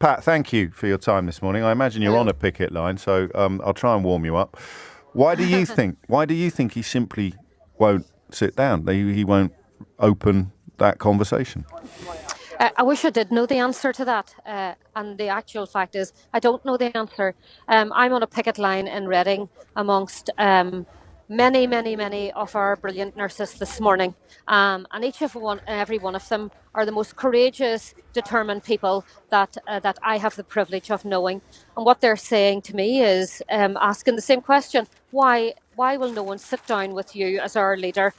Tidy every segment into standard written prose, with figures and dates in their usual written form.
Pat, thank you for your time this morning. I imagine you're on a picket line, so I'll try and warm you up. Why do you think he simply won't sit down? He won't open that conversation? I wish I did know the answer to that. And the actual fact is, I don't know the answer. I'm on a picket line in Reading amongst many of our brilliant nurses this morning. And every one of them are the most courageous, determined people that I have the privilege of knowing. And what they're saying to me is asking the same question: Why will no one sit down with you as our leader?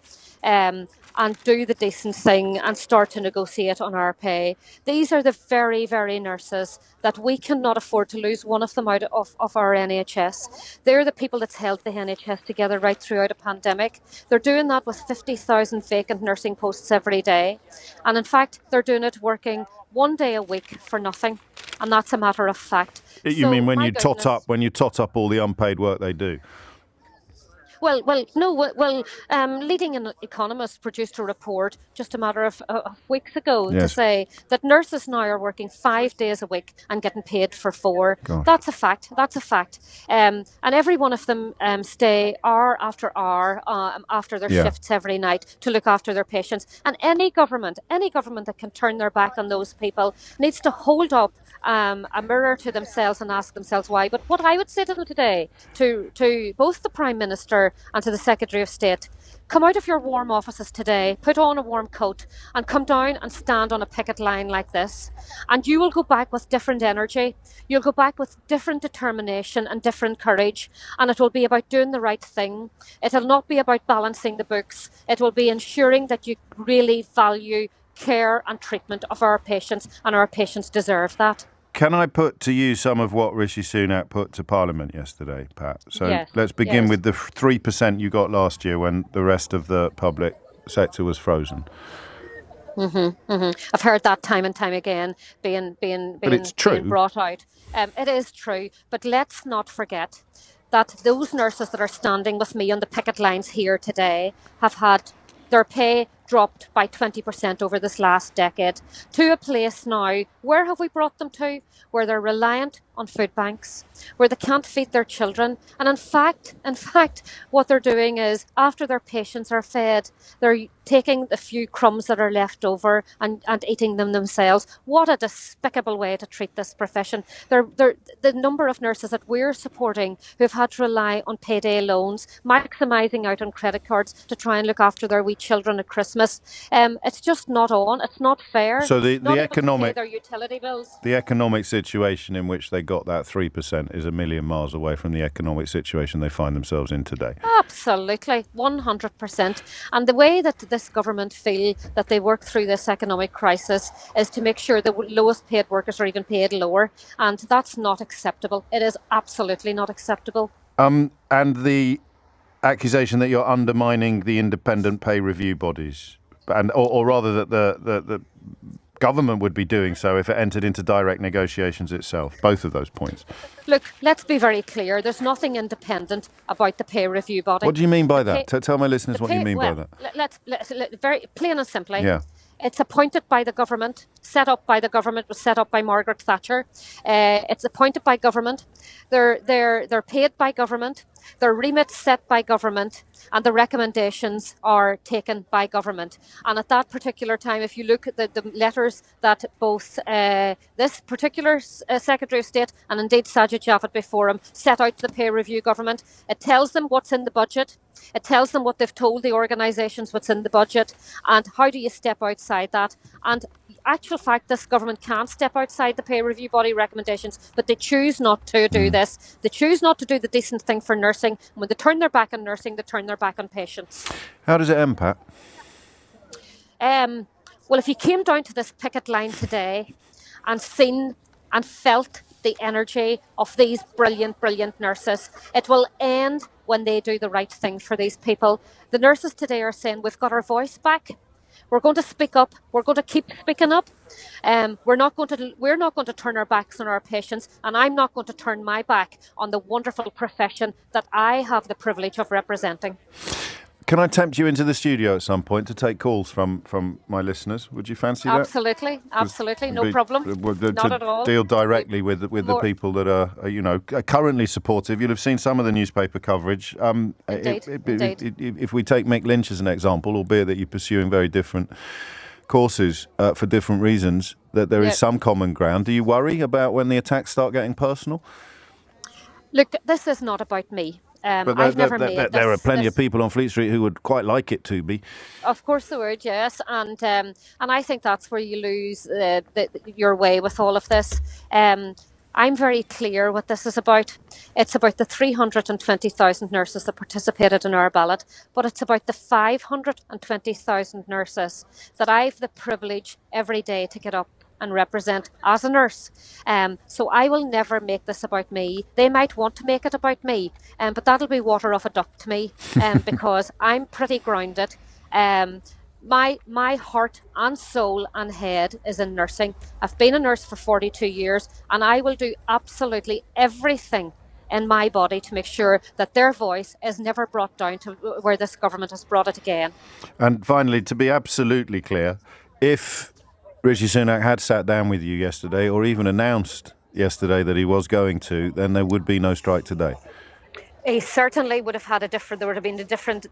And do the decent thing and start to negotiate on our pay. These are the very, very nurses that we cannot afford to lose one of them out of our NHS. They're the people that's held the NHS together right throughout a pandemic. They're doing that with 50,000 vacant nursing posts every day. And in fact, they're doing it working 1 day a week for nothing. And that's a matter of fact. You mean when you tot up all the unpaid work they do? Leading economists produced a report just a matter of weeks ago to say that nurses now are working 5 days a week and getting paid for 4. Gosh. That's a fact. And every one of them stay hour after hour after their shifts every night to look after their patients. And any government that can turn their back on those people needs to hold up a mirror to themselves and ask themselves why. But what I would say to them today, to both the Prime Minister and to the Secretary of State, come out of your warm offices today, put on a warm coat and come down and stand on a picket line like this. And you will go back with different energy. You'll go back with different determination and different courage. And it will be about doing the right thing. It'll not be about balancing the books. It will be ensuring that you really value care and treatment of our patients, and our patients deserve that. Can I put to you some of what Rishi Sunak put to Parliament yesterday, Pat? So let's begin with the 3% you got last year when the rest of the public sector was frozen. I've heard that time and time again being brought out. It is true, but let's not forget that those nurses that are standing with me on the picket lines here today have had their pay dropped by 20% over this last decade to a place now, where have we brought them to? Where they're reliant on food banks, where they can't feed their children. And in fact, what they're doing is after their patients are fed, they're taking the few crumbs that are left over and eating them themselves. What a despicable way to treat this profession. The number of nurses that we're supporting who've had to rely on payday loans, maximising out on credit cards to try and look after their wee children at Christmas. It's just not on. It's not fair. So the economic, their utility bills. The economic situation in which they got that 3% is a million miles away from the economic situation they find themselves in today. Absolutely, 100%. And the way that this government feel that they work through this economic crisis is to make sure the lowest paid workers are even paid lower, and that's not acceptable. It is absolutely not acceptable. And the accusation that you're undermining the independent pay review bodies, or rather that the government would be doing so if it entered into direct negotiations itself. Both of those points. Look, let's be very clear. There's nothing independent about the pay review body. What do you mean by that? Tell my listeners what you mean by that. Let's very plain and simply. Yeah. It's appointed by the government, set up by the government, was set up by Margaret Thatcher. It's appointed by government. They're paid by government. Their remits set by government, and the recommendations are taken by government. And at that particular time, if you look at the letters that both this particular Secretary of State and indeed Sajid Javid before him set out to the pay review government, it tells them what's in the budget. It tells them what they've told the organisations what's in the budget, and how do you step outside that. And actual fact, this government can step outside the pay review body recommendations, but they choose not to do this. They choose not to do the decent thing for nursing. And when they turn their back on nursing, they turn their back on patients. How does it end, Pat? Well, if you came down to this picket line today and seen and felt the energy of these brilliant nurses, it will end when they do the right thing for these people. The nurses today are saying, we've got our voice back. We're going to speak up. We're going to keep speaking up. We're not going to turn our backs on our patients, and I'm not going to turn my back on the wonderful profession that I have the privilege of representing. Can I tempt you into the studio at some point to take calls from my listeners? Would you fancy that? Absolutely, no problem. Not at all. Deal directly with the people that are currently supportive. You'll have seen some of the newspaper coverage. Indeed. If we take Mick Lynch as an example, albeit that you're pursuing very different courses for different reasons, that there is some common ground. Do you worry about when the attacks start getting personal? Look, this is not about me. But there are plenty of people on Fleet Street who would quite like it to be. Of course there would, yes. And I think that's where you lose your way with all of this. I'm very clear what this is about. It's about the 320,000 nurses that participated in our ballot, but it's about the 520,000 nurses that I have the privilege every day to get up and represent as a nurse. So I will never make this about me. They might want to make it about me, but that'll be water off a duck to me, because I'm pretty grounded. My heart and soul and head is in nursing. I've been a nurse for 42 years, and I will do absolutely everything in my body to make sure that their voice is never brought down to where this government has brought it again. And finally, to be absolutely clear, if Rishi Sunak had sat down with you yesterday, or even announced yesterday that he was going to, then there would be no strike today. He certainly would have had there would have been a different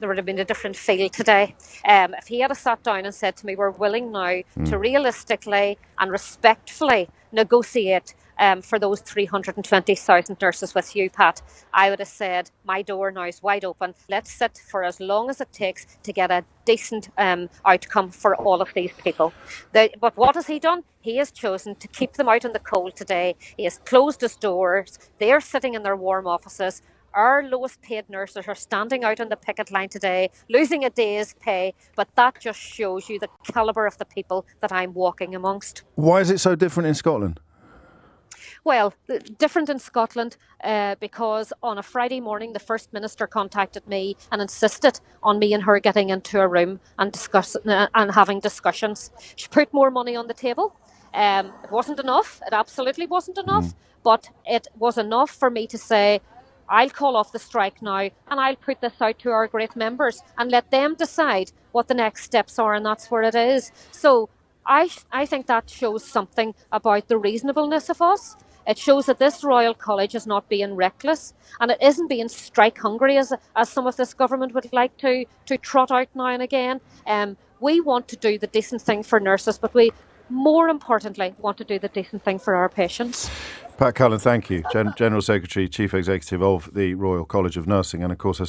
feel today. If he had sat down and said to me, we're willing now to realistically and respectfully negotiate for those 320,000 nurses with you, Pat, I would have said, my door now is wide open. Let's sit for as long as it takes to get a decent outcome for all of these people. But what has he done? He has chosen to keep them out in the cold today. He has closed his doors. They are sitting in their warm offices. Our lowest paid nurses are standing out on the picket line today, losing a day's pay, but that just shows you the calibre of the people that I'm walking amongst. Why is it so different in Scotland? Well, different in Scotland because on a Friday morning, the First Minister contacted me and insisted on me and her getting into a room and having discussions. She put more money on the table. It wasn't enough. It absolutely wasn't enough. But it was enough for me to say, I'll call off the strike now and I'll put this out to our great members and let them decide what the next steps are, and that's where it is. So I think that shows something about the reasonableness of us. It shows that this Royal College is not being reckless, and it isn't being strike hungry as some of this government would like to trot out now and again. We want to do the decent thing for nurses, but we more importantly want to do the decent thing for our patients. Pat Cullen, thank you. General Secretary, Chief Executive of the Royal College of Nursing, and of course